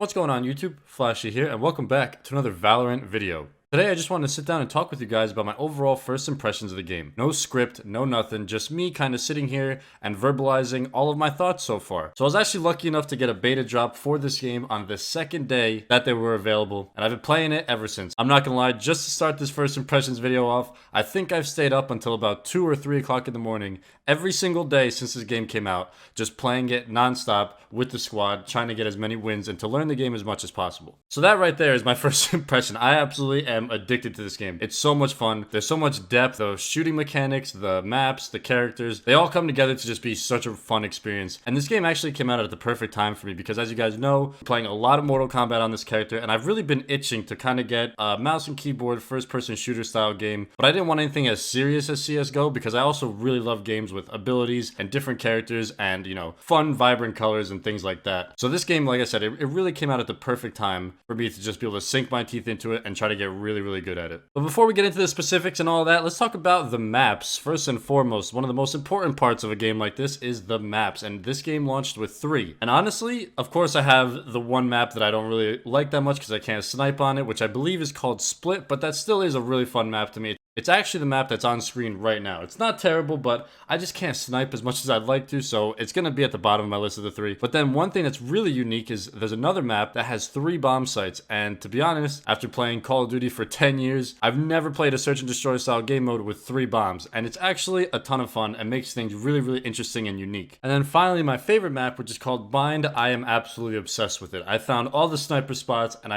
What's going on YouTube? Flashy here, and welcome back to another Valorant video. Today I just wanted to sit down and talk with you guys about my overall first impressions of the game. No script, no nothing, just me kind of sitting here and verbalizing all of my thoughts so far. So I was actually lucky enough to get a beta drop for this game on the second day that they were available, and I've been playing it ever since. I'm not gonna lie, just to start this first impressions video off, I think I've stayed up until about 2 or 3 o'clock in the morning every single day since this game came out, just playing it non-stop with the squad, trying to get as many wins and to learn the game as much as possible. So that right there is my first impression. I absolutely am addicted to this game. It's so much fun. There's so much depth. The shooting mechanics, the maps, the characters, they all come together to just be such a fun experience. And this game actually came out at the perfect time for me because, as you guys know, I'm playing a lot of Mortal Kombat on this character, and I've really been itching to kind of get a mouse and keyboard first-person shooter style game. But I didn't want anything as serious as CSGO because I also really love games with abilities and different characters and, you know, fun, vibrant colors and things like that. So this game, like I said, it really came out at the perfect time for me to just be able to sink my teeth into it and try to get really good at it. But before we get into the specifics and all that, let's talk about the maps. First and foremost, one of the most important parts of a game like this is the maps, and this game launched with 3. And honestly, of course, I have the one map that I don't really like that much because I can't snipe on it, which I believe is called Split, but that still is a really fun map to me. It's actually the map that's on screen right now. It's not terrible, but I just can't snipe as much as I'd like to, so it's going to be at the bottom of my list of the 3. But then one thing that's really unique is there's another map that has 3 bomb sites, and to be honest, after playing Call of Duty for 10 years, I've never played a search and destroy style game mode with 3 bombs, and it's actually a ton of fun and makes things really interesting and unique. And then finally, my favorite map, which is called Bind, I am absolutely obsessed with it. I found all the sniper spots, and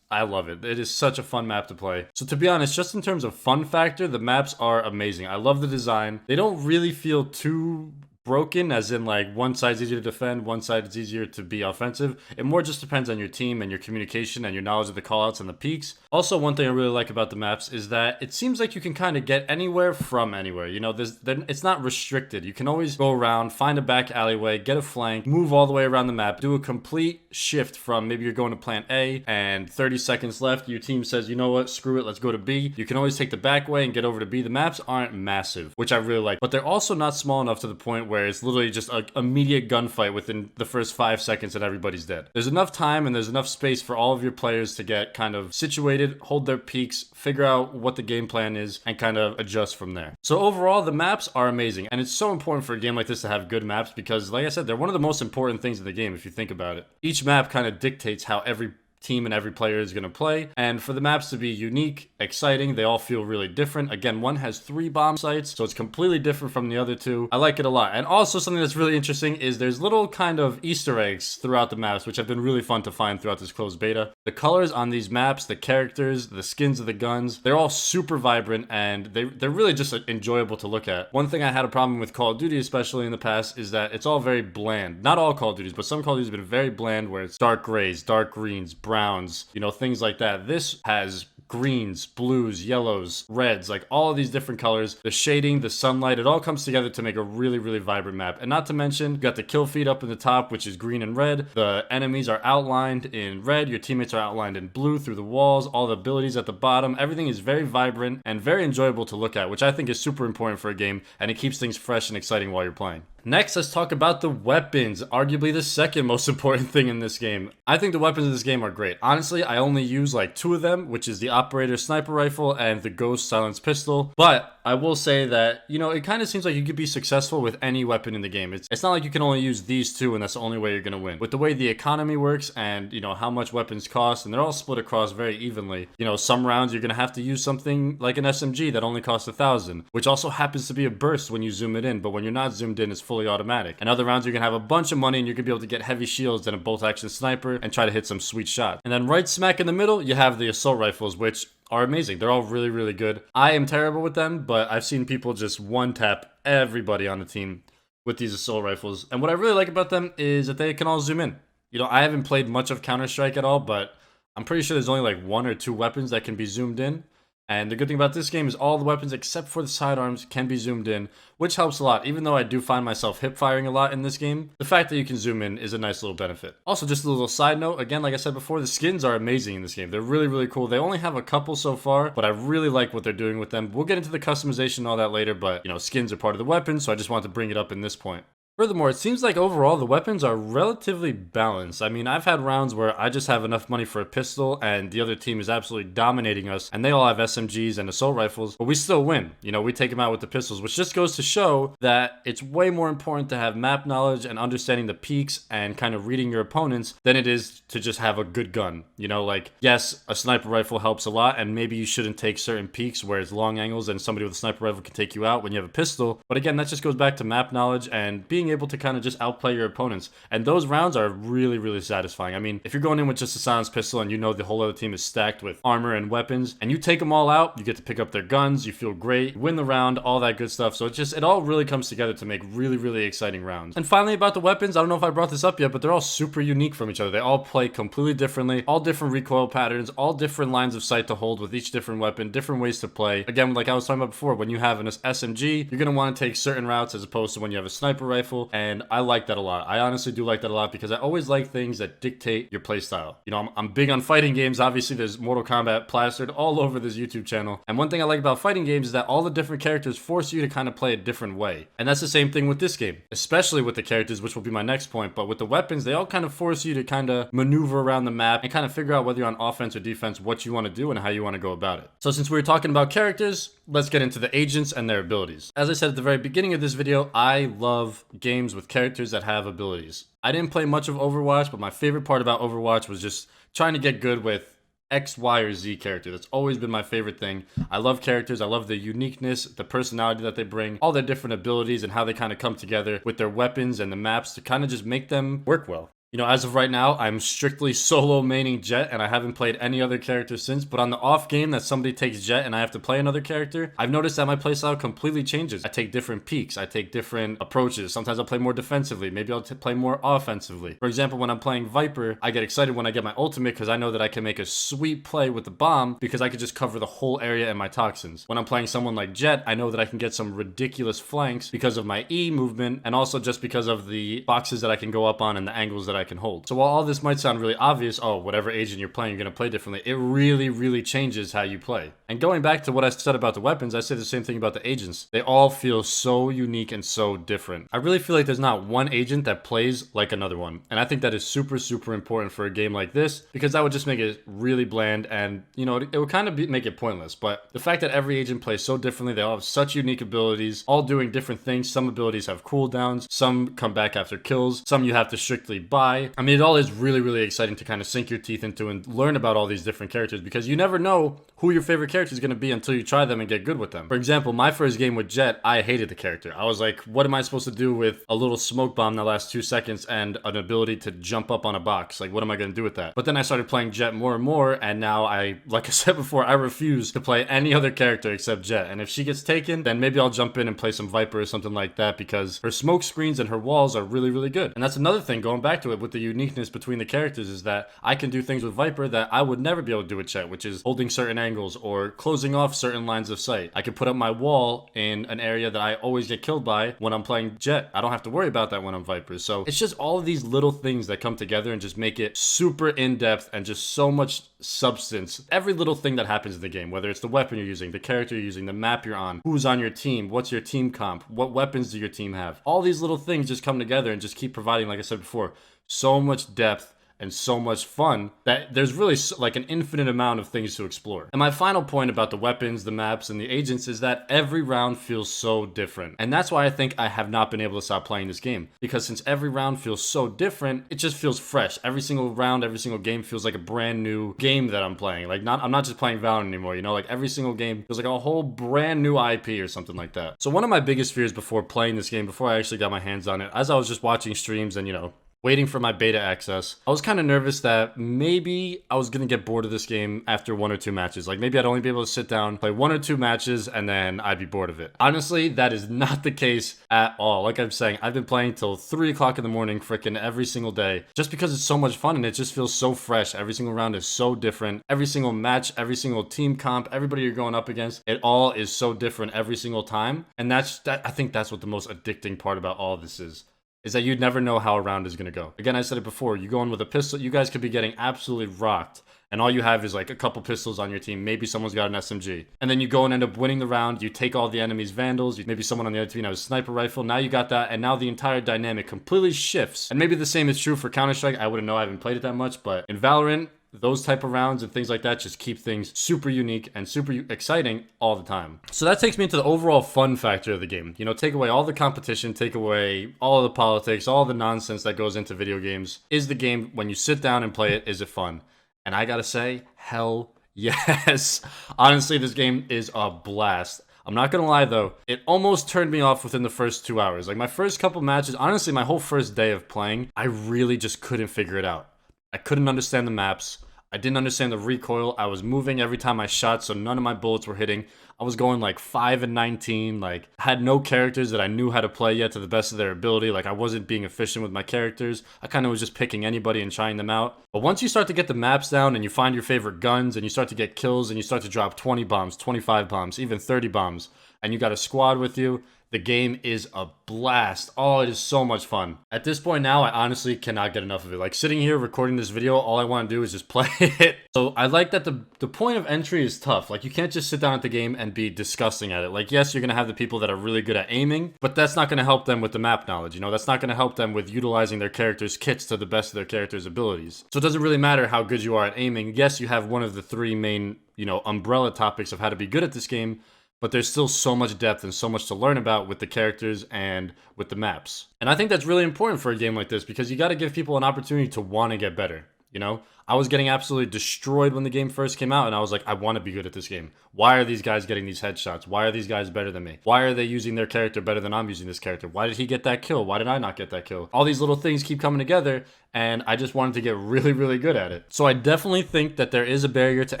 I love it. It is such a fun map to play. So to be honest, just in terms of fun factor, the maps are amazing. I love the design. They don't really feel too broken, as in like one side's easier to defend, one side is easier to be offensive. It more just depends on your team and your communication and your knowledge of the callouts and the peaks. Also, one thing I really like about the maps is that it seems like you can kind of get anywhere from anywhere. You know, it's not restricted. You can always go around, find a back alleyway, get a flank, move all the way around the map, do a complete shift from maybe you're going to plant A and 30 seconds left, your team says, you know what, screw it, let's go to B. You can always take the back way and get over to B. The maps aren't massive, which I really like, but they're also not small enough to the point where it's literally just an immediate gunfight within the first 5 seconds and everybody's dead. There's enough time and there's enough space for all of your players to get kind of situated, hold their peaks, figure out what the game plan is, and kind of adjust from there. So overall, the maps are amazing, and it's so important for a game like this to have good maps because, like I said, they're one of the most important things in the game if you think about it. Each map kind of dictates how every team and every player is going to play, and for the maps to be unique, exciting, they all feel really different. Again, one has 3 bomb sites, so it's completely different from the other 2. I like it a lot. And also something that's really interesting is there's little kind of Easter eggs throughout the maps, which have been really fun to find throughout this closed beta. The colors on these maps, the characters, the skins of the guns, they're all super vibrant, and they're really just enjoyable to look at. One thing I had a problem with Call of Duty, especially in the past, is that it's all very bland. Not all Call of Duties, but some Call of Duties have been very bland, where it's dark grays, dark greens, browns, you know, things like that. This has greens, blues, yellows, reds, like all of these different colors. The shading, the sunlight, it all comes together to make a really vibrant map. And not to mention, you got the kill feed up in the top, which is green and red. The enemies are outlined in red. Your teammates are outlined in blue through the walls. All the abilities at the bottom. Everything is very vibrant and very enjoyable to look at, which I think is super important for a game, and it keeps things fresh and exciting while you're playing. Next, let's talk about the weapons, arguably the second most important thing in this game. I think the weapons in this game are great. Honestly, I only use like 2 of them, which is the Operator Sniper Rifle and the Ghost Silence Pistol. But I will say that, you know, it kind of seems like you could be successful with any weapon in the game. It's not like you can only use these 2 and that's the only way you're going to win. With the way the economy works and, you know, how much weapons cost, and they're all split across very evenly. You know, some rounds you're going to have to use something like an SMG that only costs 1,000, which also happens to be a burst when you zoom it in, but when you're not zoomed in, it's fully automatic. And other rounds you're going to have a bunch of money and you're going to be able to get heavy shields and a bolt action sniper and try to hit some sweet shots. And then right smack in the middle, you have the assault rifles, which are amazing. They're all really good. I am terrible with them, but I've seen people just one-tap everybody on the team with these assault rifles. And what I really like about them is that they can all zoom in. You know, I haven't played much of Counter-Strike at all, but I'm pretty sure there's only like 1 or 2 weapons that can be zoomed in. And the good thing about this game is all the weapons except for the sidearms can be zoomed in, which helps a lot. Even though I do find myself hip firing a lot in this game, the fact that you can zoom in is a nice little benefit. Also, just a little side note, again, like I said before, the skins are amazing in this game. They're really cool. They only have a couple so far, but I really like what they're doing with them. We'll get into the customization and all that later, but, you know, skins are part of the weapon, so I just wanted to bring it up in this point. Furthermore, it seems like overall the weapons are relatively balanced. I mean, I've had rounds where I just have enough money for a pistol and the other team is absolutely dominating us and they all have SMGs and assault rifles, but we still win. You know, we take them out with the pistols, which just goes to show that it's way more important to have map knowledge and understanding the peaks and kind of reading your opponents than it is to just have a good gun. You know, like, yes, a sniper rifle helps a lot and maybe you shouldn't take certain peaks where it's long angles and somebody with a sniper rifle can take you out when you have a pistol. But again, that just goes back to map knowledge and being able to kind of just outplay your opponents. And those rounds are really, really satisfying. I mean, if you're going in with just a silenced pistol and you know the whole other team is stacked with armor and weapons, and you take them all out, you get to pick up their guns, you feel great, win the round, all that good stuff. So it all really comes together to make really, really exciting rounds. And finally, about the weapons, I don't know if I brought this up yet, but they're all super unique from each other. They all play completely differently, all different recoil patterns, all different lines of sight to hold with each different weapon, different ways to play. Again, like I was talking about before, when you have an SMG, you're going to want to take certain routes as opposed to when you have a sniper rifle, and I like that a lot. I honestly do like that a lot because I always like things that dictate your playstyle. You know, I'm big on fighting games. Obviously, there's Mortal Kombat plastered all over this YouTube channel. And one thing I like about fighting games is that all the different characters force you to kind of play a different way. And that's the same thing with this game, especially with the characters, which will be my next point. But with the weapons, they all kind of force you to kind of maneuver around the map and kind of figure out whether you're on offense or defense, what you want to do and how you want to go about it. So since we were talking about characters, let's get into the agents and their abilities. As I said at the very beginning of this video, I love games with characters that have abilities. I didn't play much of Overwatch, but my favorite part about Overwatch was just trying to get good with X, Y, or Z character. That's always been my favorite thing. I love characters. I love the uniqueness, the personality that they bring, all their different abilities and how they kind of come together with their weapons and the maps to kind of just make them work well. You know, as of right now, I'm strictly solo maining Jett, and I haven't played any other character since, but on the off game that somebody takes Jett and I have to play another character, I've noticed that my playstyle completely changes. I take different peaks, I take different approaches. Sometimes I'll play more defensively, maybe I'll play more offensively. For example, when I'm playing Viper, I get excited when I get my ultimate because I know that I can make a sweet play with the bomb because I could just cover the whole area in my toxins. When I'm playing someone like Jett, I know that I can get some ridiculous flanks because of my E movement and also just because of the boxes that I can go up on and the angles that I can hold. So while all this might sound really obvious, oh, whatever agent you're playing, you're going to play differently, it really, really changes how you play. And going back to what I said about the weapons, I say the same thing about the agents. They all feel so unique and so different. I really feel like there's not one agent that plays like another one. And I think that is super, super important for a game like this because that would just make it really bland and, you know, it would kind of make it pointless. But the fact that every agent plays so differently, they all have such unique abilities, all doing different things. Some abilities have cooldowns, some come back after kills, some you have to strictly buy. I mean, it all is really, really exciting to kind of sink your teeth into and learn about all these different characters because you never know who your favorite character is going to be until you try them and get good with them. For example, my first game with Jett, I hated the character. I was like, what am I supposed to do with a little smoke bomb that lasts 2 seconds and an ability to jump up on a box? Like, what am I going to do with that? But then I started playing Jett more and more, and now like I said before, I refuse to play any other character except Jett. And if she gets taken, then maybe I'll jump in and play some Viper or something like that because her smoke screens and her walls are really, really good. And that's another thing, going back to it with the uniqueness between the characters, is that I can do things with Viper that I would never be able to do with Jett, which is holding certain angles or closing off certain lines of sight. I can put up my wall in an area that I always get killed by when I'm playing Jett. I don't have to worry about that when I'm Viper. So it's just all of these little things that come together and just make it super in-depth and just so much substance. Every little thing that happens in the game, whether it's the weapon you're using, the character you're using, the map you're on, who's on your team, what's your team comp, what weapons do your team have. All these little things just come together and just keep providing, like I said before, so much depth and so much fun that there's really like an infinite amount of things to explore. And my final point about the weapons, the maps, and the agents is that every round feels so different. And that's why I think I have not been able to stop playing this game. Because since every round feels so different, it just feels fresh. Every single round, every single game feels like a brand new game that I'm playing. Like I'm not just playing Valorant anymore, you know? Like every single game feels like a whole brand new IP or something like that. So one of my biggest fears before playing this game, before I actually got my hands on it, as I was just watching streams and, you know, waiting for my beta access, I was kind of nervous that maybe I was going to get bored of this game after 1 or 2 matches. Like maybe I'd only be able to sit down, play 1 or 2 matches, and then I'd be bored of it. Honestly, that is not the case at all. Like I'm saying, I've been playing till 3 o'clock in the morning freaking every single day just because it's so much fun and it just feels so fresh. Every single round is so different. Every single match, every single team comp, everybody you're going up against, it all is so different every single time. And I think that's what the most addicting part about all of this is. is that you'd never know how a round is going to go. Again, I said it before, you go in with a pistol, you guys could be getting absolutely rocked, and all you have is like a couple pistols on your team. Maybe someone's got an SMG. And then you go and end up winning the round. You take all the enemy's vandals. Maybe someone on the other team has a sniper rifle. Now you got that, and now the entire dynamic completely shifts. And maybe the same is true for Counter-Strike. I wouldn't know. I haven't played it that much. But in Valorant, those type of rounds and things like that just keep things super unique and super exciting all the time. So that takes me into the overall fun factor of the game. You know, take away all the competition, take away all of the politics, all the nonsense that goes into video games. Is the game, when you sit down and play it, is it fun? And I gotta say, hell yes. Honestly, this game is a blast. I'm not gonna lie though, it almost turned me off within the first 2 hours. Like my first couple matches, honestly, my whole first day of playing, I really just couldn't figure it out. I couldn't understand the maps. I didn't understand the recoil. I was moving every time I shot, so none of my bullets were hitting. I was going like 5 and 19, like had no characters that I knew how to play yet to the best of their ability. Like I wasn't being efficient with my characters. I kind of was just picking anybody and trying them out. But once you start to get the maps down and you find your favorite guns and you start to get kills and you start to drop 20 bombs, 25 bombs, even 30 bombs, and you got a squad with you, the game is a blast. Oh, it is so much fun. At this point now, I honestly cannot get enough of it. Like sitting here recording this video, all I want to do is just play it. So I like that the point of entry is tough. Like you can't just sit down at the game and be disgusting at it. Like yes, you're going to have the people that are really good at aiming, but that's not going to help them with the map knowledge. You know, that's not going to help them with utilizing their characters' kits to the best of their characters' abilities. So it doesn't really matter how good you are at aiming. Yes, you have one of the three main, you know, umbrella topics of how to be good at this game, but there's still so much depth and so much to learn about with the characters and with the maps. And I think that's really important for a game like this because you got to give people an opportunity to want to get better. You know, I was getting absolutely destroyed when the game first came out, and I was like, I want to be good at this game. Why are these guys getting these headshots? Why are these guys better than me? Why are they using their character better than I'm using this character? Why did he get that kill? Why did I not get that kill? All these little things keep coming together, and I just wanted to get really, really good at it. So I definitely think that there is a barrier to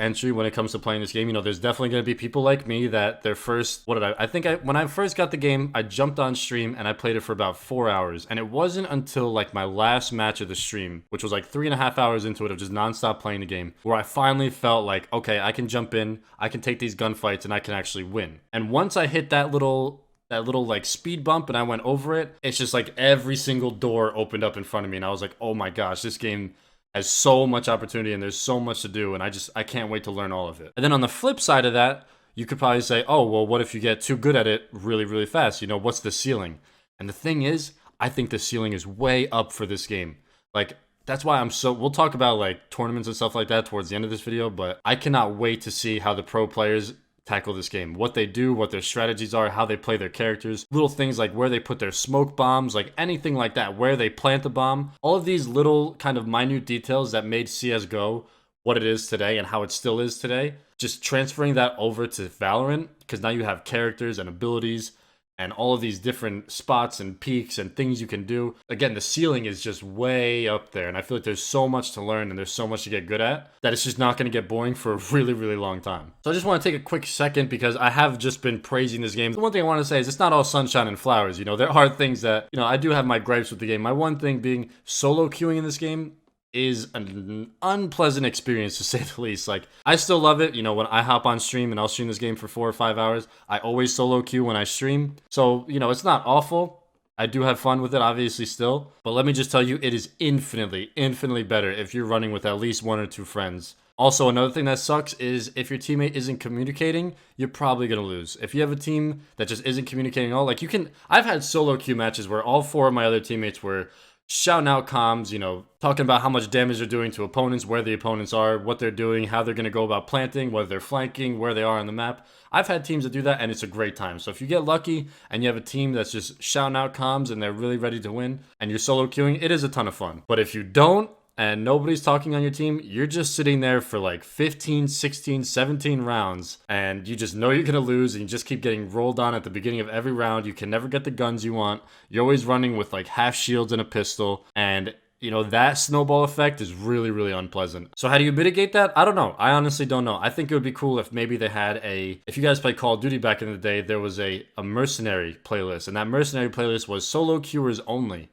entry when it comes to playing this game. You know, there's definitely going to be people like me that their first, when I first got the game, I jumped on stream and I played it for about 4 hours. And it wasn't until like my last match of the stream, which was like 3.5 hours into it of just nonstop playing the game, where I finally felt like, okay, I can jump in, I can take these gunfights and I can actually win. And once I hit that little like speed bump and I went over it, it's just like every single door opened up in front of me and I was like, oh my gosh, this game has so much opportunity and there's so much to do and I can't wait to learn all of it. And then on the flip side of that, you could probably say, oh, well, what if you get too good at it really, really fast? You know, what's the ceiling? And the thing is, I think the ceiling is way up for this game. Like, that's why we'll talk about like tournaments and stuff like that towards the end of this video, but I cannot wait to see how the pro players tackle this game, what they do, what their strategies are, how they play their characters, little things like where they put their smoke bombs, like anything like that, where they plant the bomb, all of these little kind of minute details that made CSGO what it is today and how it still is today, just transferring that over to Valorant, because now you have characters and abilities and all of these different spots and peaks and things you can do. Again, the ceiling is just way up there, and I feel like there's so much to learn and there's so much to get good at that it's just not going to get boring for a really, really long time. So I just want to take a quick second because I have just been praising this game. The one thing I want to say is it's not all sunshine and flowers. You know, there are things that, you know, I do have my gripes with the game. My one thing being solo queuing in this game is an unpleasant experience to say the least. Like, I still love it. You know, when I hop on stream and I'll stream this game for 4 or 5 hours, I always solo queue when I stream. So, you know, it's not awful. I do have fun with it, obviously, still. But let me just tell you, it is infinitely, infinitely better if you're running with at least 1 or 2 friends. Also, another thing that sucks is if your teammate isn't communicating, you're probably going to lose. If you have a team that just isn't communicating at all, like I've had solo queue matches where all 4 of my other teammates were shouting out comms, you know, talking about how much damage they're doing to opponents, where the opponents are, what they're doing, how they're going to go about planting, whether they're flanking, where they are on the map. I've had teams that do that, and it's a great time. So if you get lucky and you have a team that's just shouting out comms and they're really ready to win, and you're solo queuing, it is a ton of fun. But if you don't, and nobody's talking on your team, you're just sitting there for like 15, 16, 17 rounds, and you just know you're going to lose, and you just keep getting rolled on at the beginning of every round. You can never get the guns you want. You're always running with like half shields and a pistol, and you know, that snowball effect is really, really unpleasant. So how do you mitigate that? I don't know. I honestly don't know. I think it would be cool if maybe they had if you guys played Call of Duty back in the day, there was a mercenary playlist, and that mercenary playlist was solo queuers only.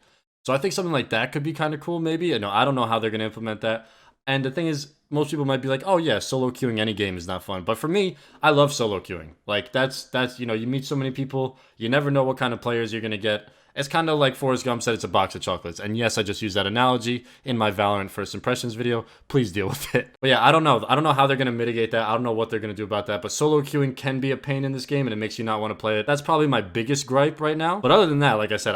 So I think something like that could be kind of cool, maybe. I don't know how they're going to implement that. And the thing is, most people might be like, oh yeah, solo queuing any game is not fun. But for me, I love solo queuing. Like, that's you know, you meet so many people, you never know what kind of players you're going to get. It's kind of like Forrest Gump said, it's a box of chocolates. And yes, I just used that analogy in my Valorant first impressions video. Please deal with it. But yeah, I don't know. I don't know how they're going to mitigate that. I don't know what they're going to do about that. But solo queuing can be a pain in this game, and it makes you not want to play it. That's probably my biggest gripe right now. But other than that, like I said,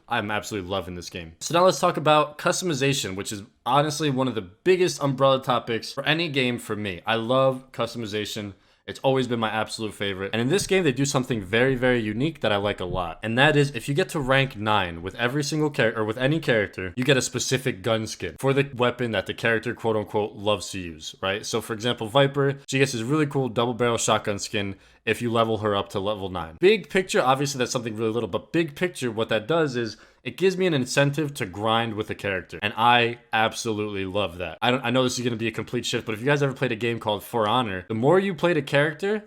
I'm absolutely loving this game. So now let's talk about customization, which is honestly one of the biggest umbrella topics for any game for me. I love customization. It's always been my absolute favorite. And in this game, they do something very, very unique that I like a lot. And that is, if you get to rank 9 with every single character, or with any character, you get a specific gun skin for the weapon that the character, quote unquote, loves to use, right? So for example, Viper, she gets this really cool double barrel shotgun skin if you level her up to level 9. Big picture, obviously that's something really little, but big picture, what that does is it gives me an incentive to grind with a character, and I absolutely love that. I know this is going to be a complete shift, but if you guys ever played a game called For Honor, the more you played a character,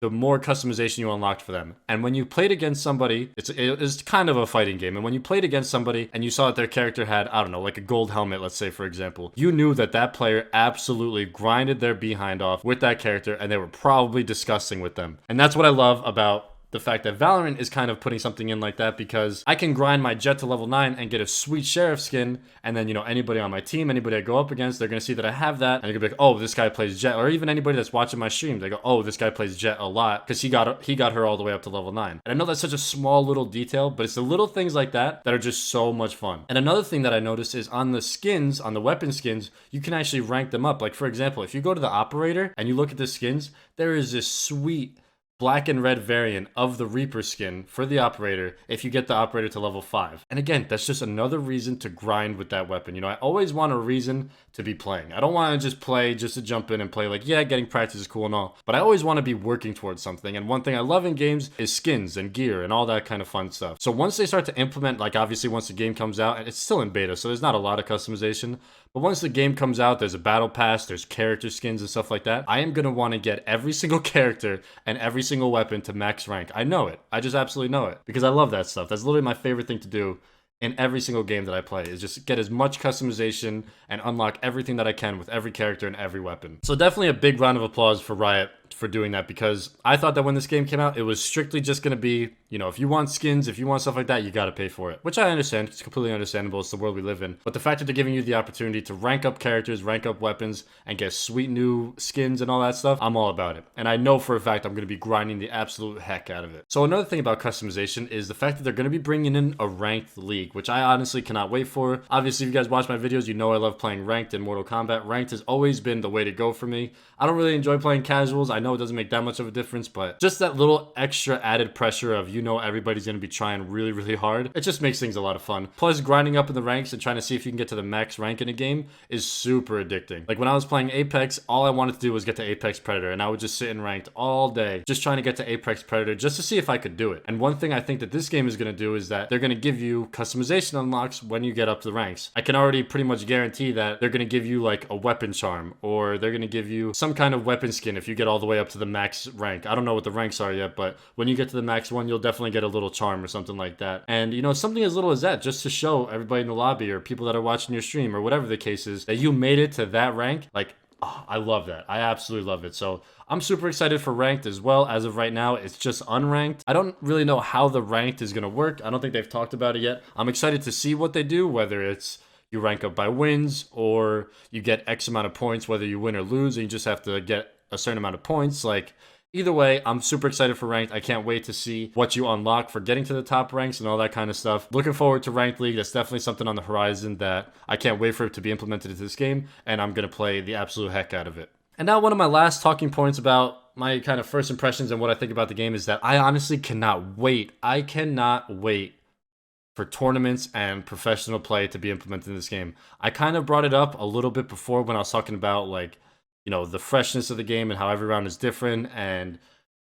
the more customization you unlocked for them. And when you played against somebody, it's kind of a fighting game, and when you played against somebody and you saw that their character had, I don't know, like a gold helmet, let's say for example, you knew that that player absolutely grinded their behind off with that character, and they were probably disgusting with them. And that's what I love about the fact that Valorant is kind of putting something in like that, because I can grind my Jet to level 9 and get a sweet Sheriff skin, and then, you know, anybody on my team, anybody I go up against, they're going to see that I have that, and they're going to be like, oh, this guy plays Jet. Or even anybody that's watching my stream, they go, oh, this guy plays Jet a lot, because he got her all the way up to level 9. And I know that's such a small little detail, but it's the little things like that that are just so much fun. And another thing that I noticed is on the skins, on the weapon skins, you can actually rank them up. Like, for example, if you go to the Operator and you look at the skins, there is this sweet black and red variant of the Reaper skin for the Operator if you get the Operator to level 5. And again, that's just another reason to grind with that weapon. You know, I always want a reason to be playing. I don't want to just play just to jump in and play. Like, yeah, getting practice is cool and all, but I always want to be working towards something. And one thing I love in games is skins and gear and all that kind of fun stuff. So once they start to implement, like obviously once the game comes out, and it's still in beta, so there's not a lot of customization, but once the game comes out, there's a battle pass, there's character skins and stuff like that. I am going to want to get every single character and every single weapon to max rank. I know it. I just absolutely know it, because I love that stuff. That's literally my favorite thing to do in every single game that I play, is just get as much customization and unlock everything that I can with every character and every weapon. So definitely a big round of applause for Riot for doing that, because I thought that when this game came out, it was strictly just going to be, you know, if you want skins, if you want stuff like that, you got to pay for it, which I understand. It's completely understandable. It's the world we live in. But the fact that they're giving you the opportunity to rank up characters, rank up weapons, and get sweet new skins and all that stuff, I'm all about it. And I know for a fact I'm going to be grinding the absolute heck out of it. So another thing about customization is the fact that they're going to be bringing in a ranked league, which I honestly cannot wait for. Obviously, if you guys watch my videos, you know I love playing ranked in Mortal Kombat. Ranked has always been the way to go for me. I don't really enjoy playing casuals. I know it doesn't make that much of a difference, but just that little extra added pressure of, you know, everybody's going to be trying really, really hard. It just makes things a lot of fun. Plus, grinding up in the ranks and trying to see if you can get to the max rank in a game is super addicting. Like when I was playing Apex, all I wanted to do was get to Apex Predator, and I would just sit in ranked all day, just trying to get to Apex Predator just to see if I could do it. And one thing I think that this game is going to do is that they're going to give you customization unlocks when you get up to the ranks. I can already pretty much guarantee that they're going to give you like a weapon charm, or they're going to give you some kind of weapon skin if you get all the way up to the max rank. I don't know what the ranks are yet, but when you get to the max one, you'll definitely get a little charm or something like that. And you know, something as little as that, just to show everybody in the lobby or people that are watching your stream or whatever the case is, that you made it to that rank. Like, oh, I love that. I absolutely love it. So I'm super excited for ranked as well. As of right now, it's just unranked. I don't really know how the ranked is going to work. I don't think they've talked about it yet. I'm excited to see what they do, whether it's you rank up by wins or you get X amount of points, whether you win or lose, and you just have to get a certain amount of points. Like, either way, I'm super excited for ranked. I can't wait to see what you unlock for getting to the top ranks and all that kind of stuff. Looking forward to ranked league. That's definitely something on the horizon that I can't wait for it to be implemented into this game, and I'm going to play the absolute heck out of it. And now one of my last talking points about my kind of first impressions and what I think about the game is that I honestly cannot wait. I cannot wait for tournaments and professional play to be implemented in this game. I kind of brought it up a little bit before when I was talking about, like, you know, the freshness of the game and how every round is different and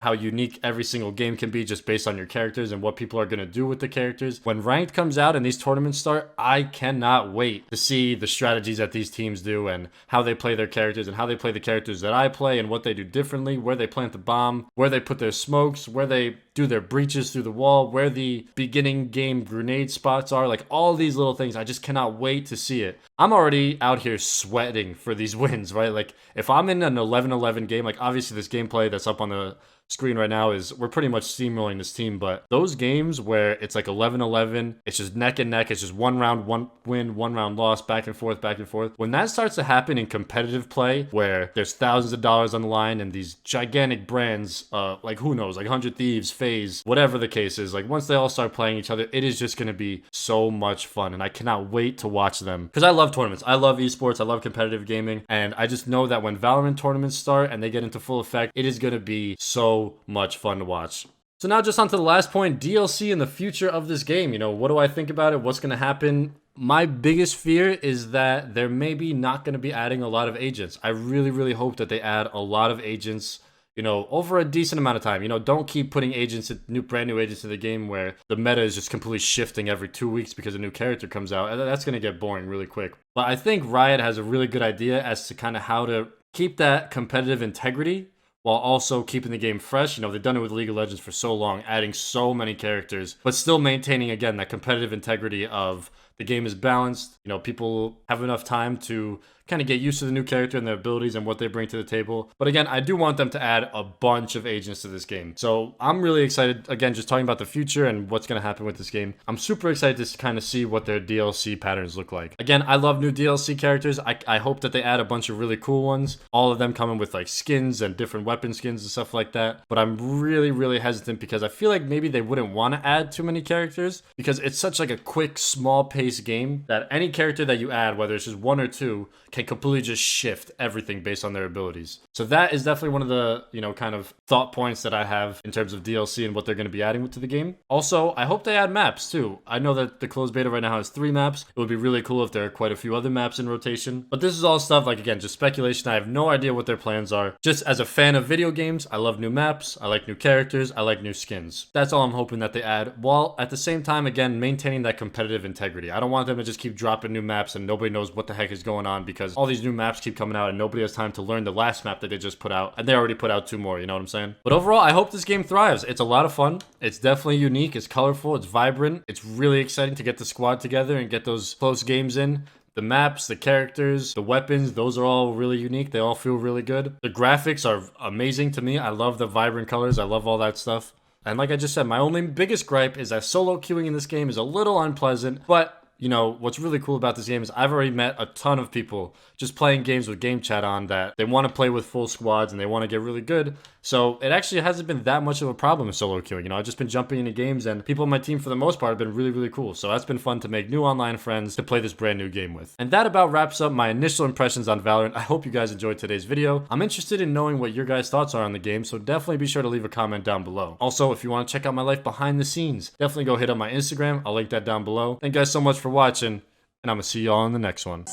how unique every single game can be just based on your characters and what people are going to do with the characters. When ranked comes out and these tournaments start, I cannot wait to see the strategies that these teams do and how they play their characters and how they play the characters that I play and what they do differently, where they plant the bomb, where they put their smokes, where they do their breaches through the wall, where the beginning game grenade spots are, like all these little things. I just cannot wait to see it. I'm already out here sweating for these wins, right? Like if I'm in an 11-11 game, like obviously this gameplay that's up on the screen right now is we're pretty much steamrolling this team, but those games where it's like 11-11, it's just neck and neck, it's just one round, one win, one round loss, back and forth, back and forth. When that starts to happen in competitive play, where there's thousands of dollars on the line and these gigantic brands, like who knows, like 100 Thieves, FaZe, whatever the case is, like once they all start playing each other, it is just going to be so much fun, and I cannot wait to watch them because I love tournaments. I love esports. I love competitive gaming, and I just know that when Valorant tournaments start and they get into full effect, it is going to be so much fun to watch. So now just on to the last point, DLC and the future of this game. You know, what do I think about it? What's going to happen? My biggest fear is that they're maybe not going to be adding a lot of agents. I really, really hope that they add a lot of agents, you know, over a decent amount of time. You know, don't keep putting agents, brand new agents in the game where the meta is just completely shifting every 2 weeks because a new character comes out. That's going to get boring really quick. But I think Riot has a really good idea as to kind of how to keep that competitive integrity while also keeping the game fresh. You know, they've done it with League of Legends for so long, adding so many characters, but still maintaining, again, that competitive integrity of the game is balanced. You know, people have enough time to kind of get used to the new character and their abilities and what they bring to the table. But again, I do want them to add a bunch of agents to this game. So I'm really excited, again, just talking about the future and what's going to happen with this game. I'm super excited to kind of see what their DLC patterns look like. Again, I love new DLC characters. I hope that they add a bunch of really cool ones. All of them coming with like skins and different weapon skins and stuff like that. But I'm really, really hesitant because I feel like maybe they wouldn't want to add too many characters because it's such like a quick, small paced game that any character that you add, whether it's just one or two, can completely just shift everything based on their abilities. So that is definitely one of the, you know, kind of thought points that I have in terms of DLC and what they're going to be adding to the game. Also, I hope they add maps too. I know that the closed beta right now has 3 maps. It would be really cool if there are quite a few other maps in rotation. But this is all stuff, like, again, just speculation. I have no idea what their plans are. Just as a fan of video games, I love new maps, I like new characters, I like new skins. That's all I'm hoping that they add, while at the same time, again, maintaining that competitive integrity. I don't want them to just keep dropping new maps and nobody knows what the heck is going on because all these new maps keep coming out and nobody has time to learn the last map that they just put out, and they already put out 2 more, you know what I'm saying? But overall, I hope this game thrives. It's a lot of fun. It's definitely unique, it's colorful, it's vibrant. It's really exciting to get the squad together and get those close games in. The maps, the characters, the weapons, those are all really unique. They all feel really good. The graphics are amazing to me. I love the vibrant colors. I love all that stuff. And like I just said, my only biggest gripe is that solo queuing in this game is a little unpleasant, but you know, what's really cool about this game is I've already met a ton of people just playing games with game chat on that they want to play with full squads and they want to get really good. So it actually hasn't been that much of a problem with solo queuing. You know, I've just been jumping into games and people on my team for the most part have been really, really cool. So that's been fun to make new online friends to play this brand new game with. And that about wraps up my initial impressions on Valorant. I hope you guys enjoyed today's video. I'm interested in knowing what your guys' thoughts are on the game, so definitely be sure to leave a comment down below. Also, if you want to check out my life behind the scenes, definitely go hit up my Instagram. I'll link that down below. Thank you guys so much for watching, and I'm gonna see y'all in the next one.